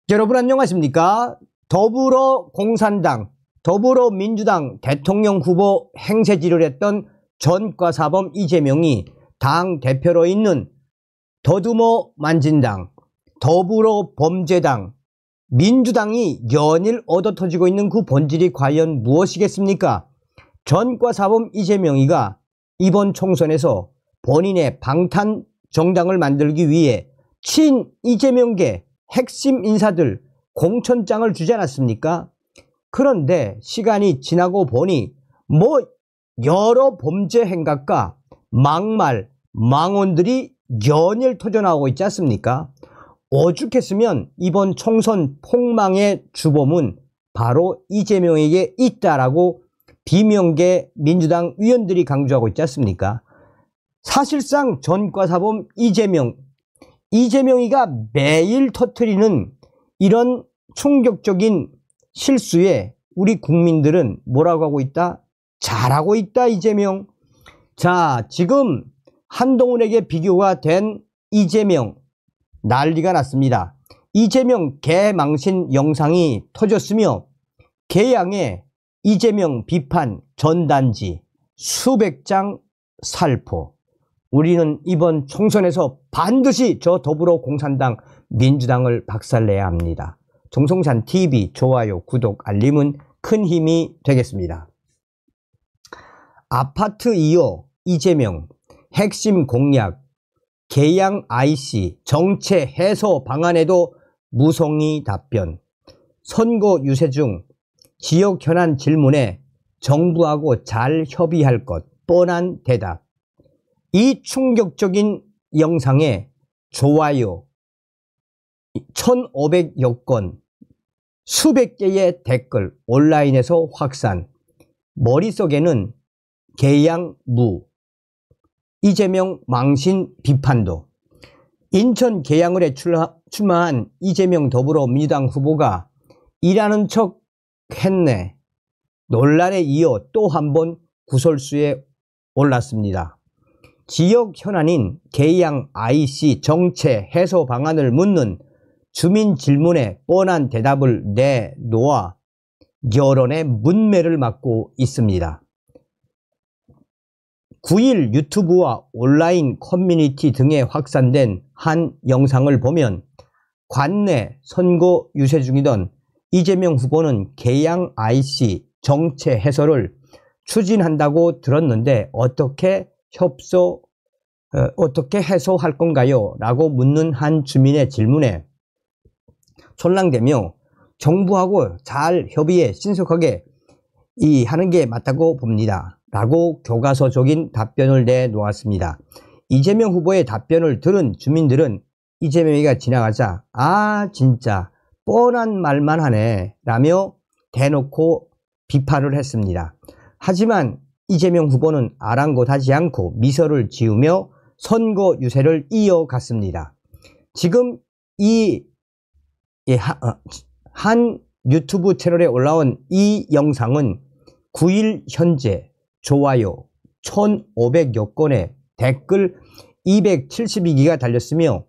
여러분 안녕하십니까? 더불어공산당, 더불어민주당 대통령 후보 행세지를 했던 전과사범 이재명이 당 대표로 있는 더듬어 만진당, 더불어범죄당, 민주당이 연일 얻어터지고 있는 그 본질이 과연 무엇이겠습니까? 전과사범 이재명이가 이번 총선에서 본인의 방탄 정당을 만들기 위해 친 이재명계 핵심 인사들 공천장을 주지 않았습니까? 그런데 시간이 지나고 보니 여러 범죄 행각과 막말, 망언들이 연일 터져나오고 있지 않습니까? 오죽했으면 이번 총선 폭망의 주범은 바로 이재명에게 있다라고 비명계 민주당 위원들이 강조하고 있지 않습니까? 사실상 전과사범 이재명이가 매일 터뜨리는 이런 충격적인 실수에 우리 국민들은 뭐라고 하고 있다? 잘하고 있다 이재명. 자, 지금 한동훈에게 비교가 된 이재명 난리가 났습니다. 이재명 개망신 영상이 터졌으며 개양에 이재명 비판 전단지 수백 장 살포. 우리는 이번 총선에서 반드시 저 더불어공산당 민주당을 박살내야 합니다. 정성찬TV 좋아요, 구독, 알림은 큰 힘이 되겠습니다. 아파트 2호 이재명 핵심 공약 계양 IC 정체 해소 방안에도 무성의 답변. 선거 유세 중 지역 현안 질문에 정부하고 잘 협의할 것 뻔한 대답. 이 충격적인 영상에 좋아요 1,500여 건, 수백 개의 댓글 온라인에서 확산. 머릿속에는 계양무, 이재명 망신 비판도. 인천 계양을에 출마한 이재명 더불어민주당 후보가 일하는 척 했네. 논란에 이어 또 한 번 구설수에 올랐습니다. 지역 현안인 계양 IC 정체 해소 방안을 묻는 주민 질문에 뻔한 대답을 내놓아 여론의 문매를 맞고 있습니다. 9일 유튜브와 온라인 커뮤니티 등에 확산된 한 영상을 보면 관내 선거 유세 중이던 이재명 후보는 계양 IC 정체 해소를 추진한다고 들었는데 어떻게 해소할 건가요? 라고 묻는 한 주민의 질문에 촐랑대며 정부하고 잘 협의해 신속하게 하는 게 맞다고 봅니다. 라고 교과서적인 답변을 내놓았습니다. 이재명 후보의 답변을 들은 주민들은 이재명이가 지나가자 진짜 뻔한 말만 하네 라며 대놓고 비판을 했습니다. 하지만 이재명 후보는 아랑곳하지 않고 미소를 지으며 선거 유세를 이어갔습니다. 지금 한 유튜브 채널에 올라온 이 영상은 9일 현재 좋아요 1,500여 건에 댓글 272개가 달렸으며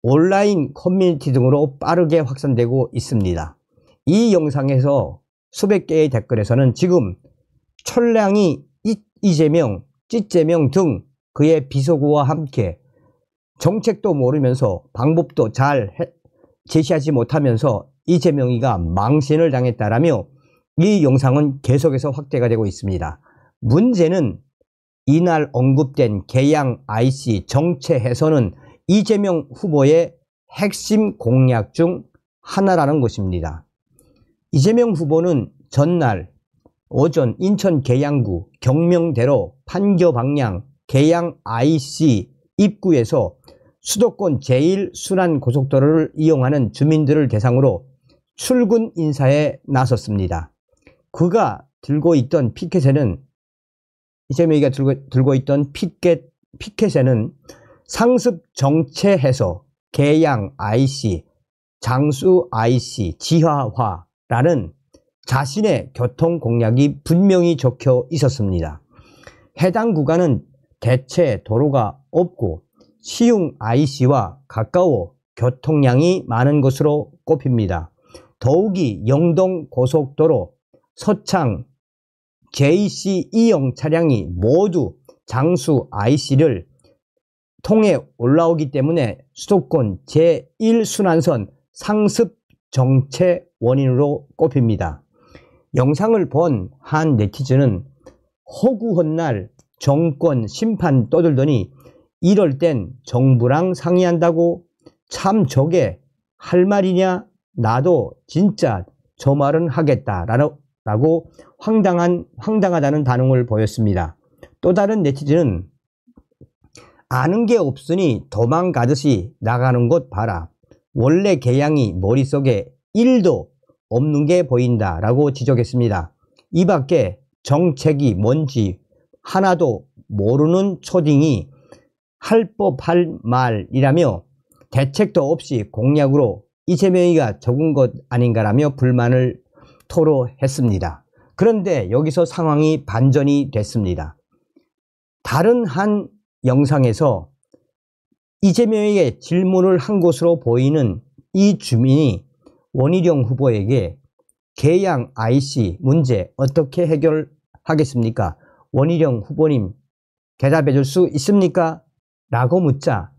온라인 커뮤니티 등으로 빠르게 확산되고 있습니다. 이 영상에서 수백 개의 댓글에서는 지금 촐량이 이재명, 찌재명 등 그의 비서구와 함께 정책도 모르면서 방법도 잘 제시하지 못하면서 이재명이가 망신을 당했다라며 이 영상은 계속해서 확대가 되고 있습니다. 문제는 이날 언급된 계양 IC 정체 해소는 이재명 후보의 핵심 공약 중 하나라는 것입니다. 이재명 후보는 전날 오전 인천 계양구 경명대로 판교 방향 계양 IC 입구에서 수도권 제1순환고속도로를 이용하는 주민들을 대상으로 출근 인사에 나섰습니다. 그가 들고 있던 피켓에는 이재명이가 들고 있던 피켓에는 상습 정체 해소, 계양 IC, 장수 IC, 지하화라는 자신의 교통 공약이 분명히 적혀 있었습니다. 해당 구간은 대체 도로가 없고 시흥 IC와 가까워 교통량이 많은 것으로 꼽힙니다. 더욱이 영동 고속도로 서창 JC 2형 차량이 모두 장수 IC를 통해 올라오기 때문에 수도권 제1순환선 상습 정체 원인으로 꼽힙니다. 영상을 본 한 네티즌은 허구한 날 정권 심판 떠들더니 이럴 땐 정부랑 상의한다고 참 저게 할 말이냐? 나도 진짜 저 말은 하겠다 라고 황당하다는 반응을 보였습니다. 또 다른 네티즌은 아는 게 없으니 도망가듯이 나가는 것 봐라. 원래 개양이 머릿속에 1도 없는 게 보인다 라고 지적했습니다. 이 밖에 정책이 뭔지 하나도 모르는 초딩이 할 법할 말이라며 대책도 없이 공약으로 이재명이가 적은 것 아닌가라며 불만을 토로했습니다. 그런데 여기서 상황이 반전이 됐습니다. 다른 한 영상에서 이재명에게 질문을 한 것으로 보이는 이 주민이 원희룡 후보에게 개양 IC 문제 어떻게 해결하겠습니까? 원희룡 후보님 대답해 줄 수 있습니까? 라고 묻자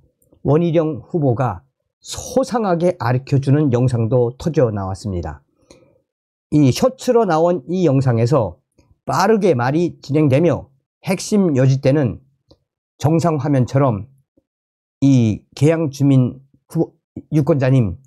원희룡 후보가 소상하게 가르쳐주는 영상도 터져 나왔습니다. 이 쇼츠로 나온 이 영상에서 빠르게 말이 진행되며 핵심 여짓대는 정상 화면처럼 이 개양 주민 유권자님,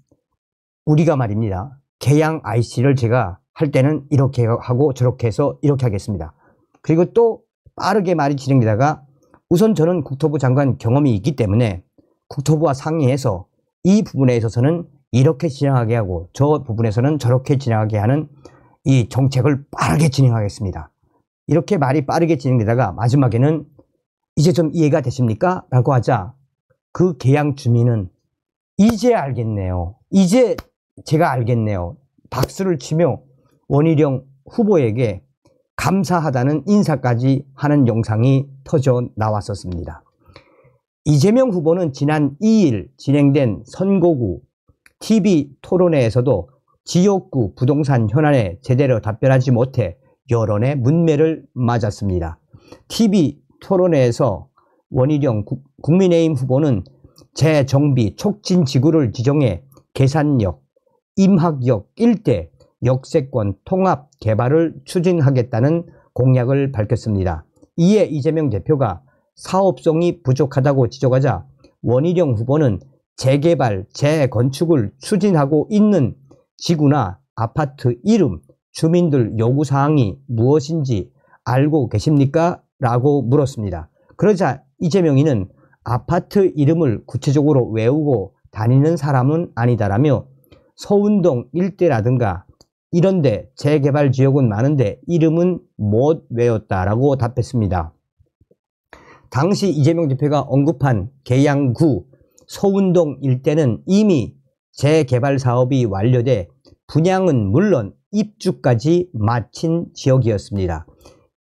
우리가 말입니다. 개양 IC를 제가 할 때는 이렇게 하고 저렇게 해서 이렇게 하겠습니다. 그리고 또 빠르게 말이 진행되다가 우선 저는 국토부 장관 경험이 있기 때문에 국토부와 상의해서 이 부분에 있어서는 이렇게 진행하게 하고 저 부분에서는 저렇게 진행하게 하는 이 정책을 빠르게 진행하겠습니다. 이렇게 말이 빠르게 진행되다가 마지막에는 이제 좀 이해가 되십니까? 라고 하자 그 개양 주민은 이제 알겠네요. 이제 제가 알겠네요. 박수를 치며 원희룡 후보에게 감사하다는 인사까지 하는 영상이 터져 나왔었습니다. 이재명 후보는 지난 2일 진행된 선거구 TV 토론회에서도 지역구 부동산 현안에 제대로 답변하지 못해 여론의 문매를 맞았습니다. TV 토론회에서 원희룡 국민의힘 후보는 재정비 촉진 지구를 지정해 계산역, 임학역 일대 역세권 통합 개발을 추진하겠다는 공약을 밝혔습니다. 이에 이재명 대표가 사업성이 부족하다고 지적하자 원희룡 후보는 재개발, 재건축을 추진하고 있는 지구나 아파트 이름, 주민들 요구사항이 무엇인지 알고 계십니까? 라고 물었습니다. 그러자 이재명이는 아파트 이름을 구체적으로 외우고 다니는 사람은 아니다라며 서운동 일대라든가 이런데 재개발 지역은 많은데 이름은 못 외웠다라고 답했습니다. 당시 이재명 대표가 언급한 계양구 서운동 일대는 이미 재개발 사업이 완료돼 분양은 물론 입주까지 마친 지역이었습니다.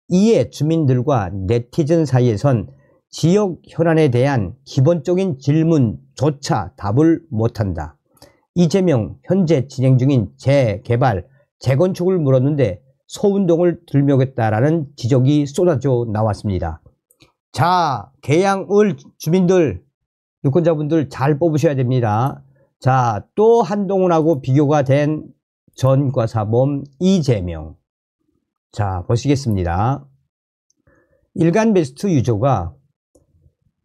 이에 주민들과 네티즌 사이에선 지역 현안에 대한 기본적인 질문조차 답을 못한다. 이재명 현재 진행 중인 재개발, 재건축을 물었는데 서운동을 들먹였다라는 지적이 쏟아져 나왔습니다. 자, 계양을 주민들, 유권자분들 잘 뽑으셔야 됩니다. 자, 또 한동훈하고 비교가 된 전과사범 이재명. 자, 보시겠습니다. 일간베스트 유저가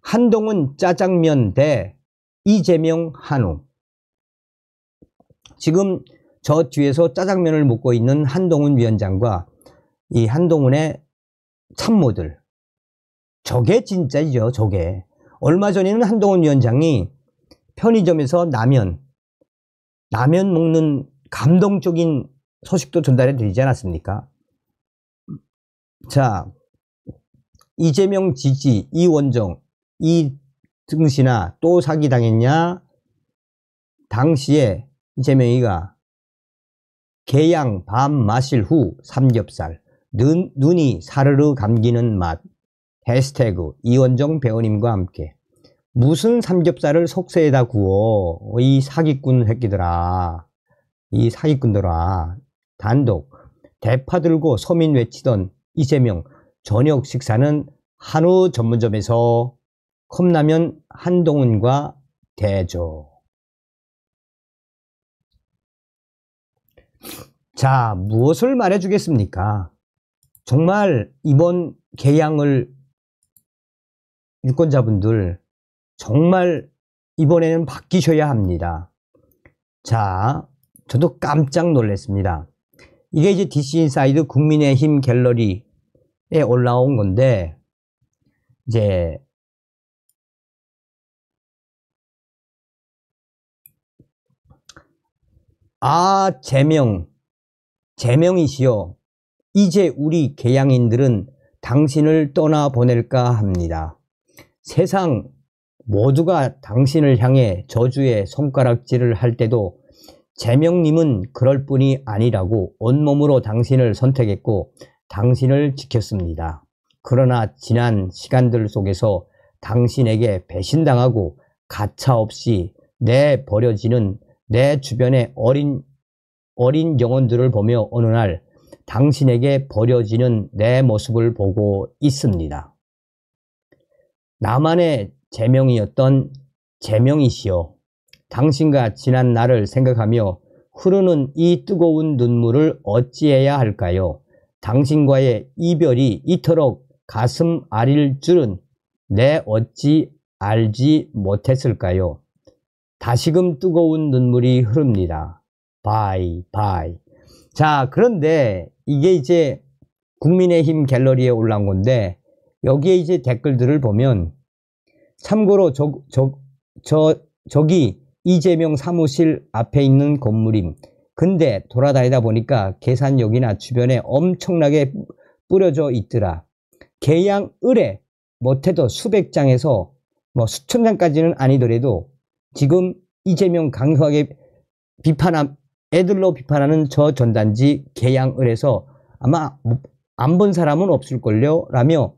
한동훈 짜장면 대 이재명 한우. 지금 저 뒤에서 짜장면을 먹고 있는 한동훈 위원장과 이 한동훈의 참모들. 저게 진짜죠, 저게. 얼마 전에는 한동훈 위원장이 편의점에서 라면 먹는 감동적인 소식도 전달해 드리지 않았습니까? 자, 이재명 지지, 이원정, 이등신아 또 사기당했냐? 당시에 이재명이가 게양 밤 마실 후 삼겹살, 눈이 사르르 감기는 맛, 해시태그 이원정 배우님과 함께 무슨 삼겹살을 속세에다 구워. 이 사기꾼 새끼들아. 이 사기꾼들아. 단독 대파 들고 서민 외치던 이재명. 저녁 식사는 한우 전문점에서 컵라면 한동훈과 대조. 자, 무엇을 말해주겠습니까? 정말 이번 개양을 유권자분들 정말 이번에는 바뀌셔야 합니다. 자, 저도 깜짝 놀랐습니다. 이게 이제 DC인사이드 국민의힘 갤러리에 올라온 건데, 이제 제명이시여, 이제 우리 개양인들은 당신을 떠나보낼까 합니다. 세상 모두가 당신을 향해 저주의 손가락질을 할 때도 제명님은 그럴 뿐이 아니라고 온몸으로 당신을 선택했고 당신을 지켰습니다. 그러나 지난 시간들 속에서 당신에게 배신당하고 가차없이 내버려지는 내 주변의 어린 영혼들을 보며 어느 날 당신에게 버려지는 내 모습을 보고 있습니다. 나만의 제명이었던 제명이시여, 당신과 지난 날을 생각하며 흐르는 이 뜨거운 눈물을 어찌해야 할까요? 당신과의 이별이 이토록 가슴 아릴 줄은 내 어찌 알지 못했을까요? 다시금 뜨거운 눈물이 흐릅니다. 바이. 자, 그런데 이게 이제 국민의힘 갤러리에 올라온 건데, 여기에 이제 댓글들을 보면, 참고로 저기 이재명 사무실 앞에 있는 건물임. 근데 돌아다니다 보니까 계산역이나 주변에 엄청나게 뿌려져 있더라. 개양을에 못해도 수백 장에서 뭐 수천 장까지는 아니더라도 지금 이재명 강하게 애들로 비판하는 저 전단지 개양을에서 아마 안 본 사람은 없을걸요? 라며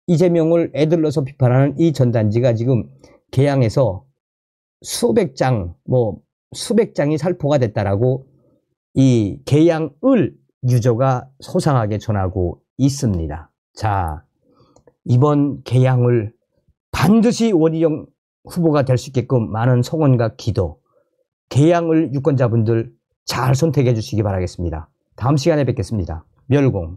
이재명을 애들로서 비판하는 이 전단지가 지금 개양에서 수백 장이 살포가 됐다라고 이 개양을 유저가 소상하게 전하고 있습니다. 자, 이번 개양을 반드시 원희룡 후보가 될 수 있게끔 많은 성원과 기도, 개양을 유권자분들 잘 선택해 주시기 바라겠습니다. 다음 시간에 뵙겠습니다. 멸공.